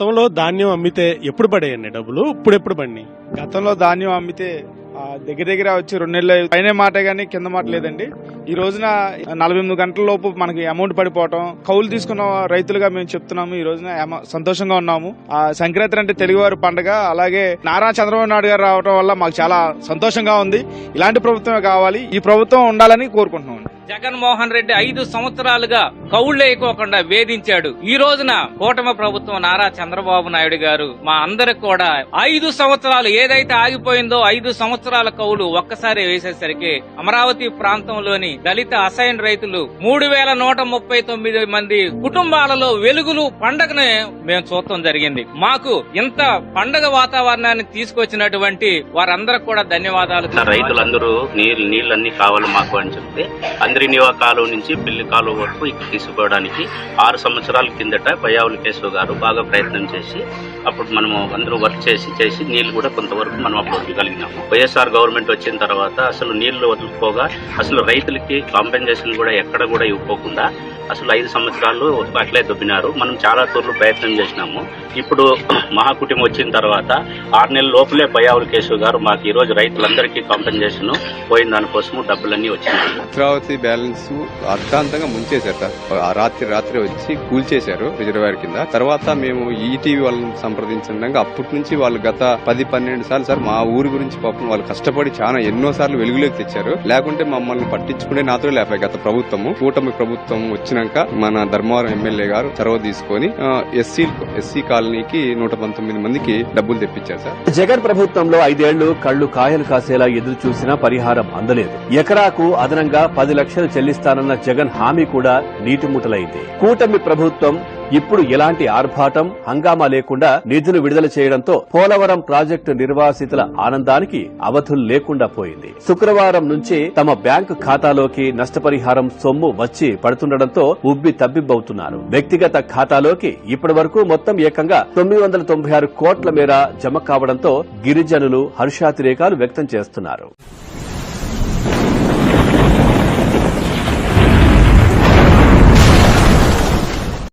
గతంలో ధాన్యం అమ్మితే ఎప్పుడు పడేయండి డబ్బులు, ఇప్పుడు ఎప్పుడు పడినాయి? గతంలో ధాన్యం అమ్మితే దగ్గర దగ్గర వచ్చి 2 నెలలు పైన మాట గానీ కింద మాట లేదండి. ఈ రోజున 48 గంటల లోపు మనకి అమౌంట్ పడిపోవటం, కౌలు తీసుకున్న రైతులుగా మేము చెప్తున్నాము. ఈ రోజున సంతోషంగా ఉన్నాము. సంక్రాంతి అంటే తెలుగువారి పండుగ. అలాగే నారా చంద్రబాబు నాయుడు గారు రావడం వల్ల మాకు చాలా సంతోషంగా ఉంది. ఇలాంటి ప్రభుత్వమే కావాలి, ఈ ప్రభుత్వం ఉండాలని కోరుకుంటున్నాం. జగన్మోహన్ రెడ్డి 5 సంవత్సరాలుగా కౌళ్లు వేయకోకుండా వేధించాడు. ఈ రోజున కూటమి ప్రభుత్వం నారా చంద్రబాబు నాయుడు గారు మా అందరికి కూడా 5 సంవత్సరాలు ఏదైతే ఆగిపోయిందో 5 సంవత్సరాల కౌలు ఒక్కసారి వేసేసరికి అమరావతి ప్రాంతంలోని దళిత అసైన్ రైతులు 3139 మంది కుటుంబాలలో వెలుగులు పండగను మేము చూడటం జరిగింది. మాకు ఇంత పండగ వాతావరణాన్ని తీసుకొచ్చినటువంటి వారందరికి కూడా ధన్యవాదాలు. రైతులందరూ నీళ్ళన్నీ కావాలి మాకు అని చెప్తే అందరి నివా కాలువ నుంచి పెళ్లి కాలువ వరకు ఇక్కడ తీసుకోవడానికి 6 సంవత్సరాల కిందట పయ్యావుల కేశవ్ గారు బాగా ప్రయత్నం చేసి అప్పుడు మనము అందరూ వర్క్ చేసి నీళ్లు కూడా కొంతవరకు మనం అప్పుడు వదలగలిగినాము. వైఎస్ఆర్ గవర్నమెంట్ వచ్చిన తర్వాత అసలు నీళ్లు వదులుకోగా అసలు రైతులకి కాంపెన్సేషన్ కూడా ఎక్కడ కూడా ఇవ్వకోకుండా అసలు 5 సంవత్సరాలు అట్లే దొబ్బినారు. మనం చాలా తూర్లు ప్రయత్నం చేసినాము. ఇప్పుడు మహాకుటుంబం వచ్చిన తర్వాత 6 నెలల లోపలే పయ్యావుల కేశవ్ గారు మాకు ఈ రోజు రైతులందరికీ కాంపెన్సేషన్ పోయిన దానికోసము డబ్బులన్నీ వచ్చినాయి. అమరావతి బ్యాలెన్స్ అర్థాంతంగా ముంచేశారు సార్. రాత్రి వచ్చి కూల్చేశారు రిజర్వాయర్ కింద. తర్వాత మేము ఈటీవీ వాళ్ళని సంప్రదించగా అప్పటి నుంచి వాళ్ళు గత 10-12 సార్లు సార్ మా ఊరి గురించి పాపం వాళ్ళు కష్టపడి చాలా ఎన్నో సార్లు వెలుగులోకి తెచ్చారు. లేకుంటే మమ్మల్ని పట్టించుకునే నాతో లేపాయి గత ప్రభుత్వము. కూటమి ప్రభుత్వం వచ్చినాక మన ధర్మవరం ఎమ్మెల్యే గారు చొరవ తీసుకొని ఎస్సీ కాలనీకి 119 మందికి డబ్బులు తెప్పించారు సార్. జగన్ ప్రభుత్వంలో 5 ఏళ్లు కళ్లు కాయలు కాసేలా ఎదురు చూసినా పరిహారం అందలేదు. ఎకరాకు అదనంగా 10 లక్షలు చెల్లిస్తానన్న జగన్ హామీ కూడా నీటిముటలైంది. కూటమి ప్రభుత్వం ఇప్పుడు ఎలాంటి ఆర్భాటం హంగామా లేకుండా నిధులు విడుదల చేయడంతో పోలవరం ప్రాజెక్టు నిర్వాసితుల ఆనందానికి అవధులు లేకుండా పోయింది. శుక్రవారం నుంచి తమ బ్యాంకు ఖాతాలోకి నష్టపరిహారం సొమ్ము వచ్చి పడుతుండటంతో ఉబ్బి తబ్బిబ్బవుతున్నారు. వ్యక్తిగత ఖాతాలోకి ఇప్పటి వరకు మొత్తం ఏకంగా 996 కోట్ల మేర జమ కావడంతో గిరిజనులు హర్షాతిరేకాలు వ్యక్తం చేస్తున్నారు.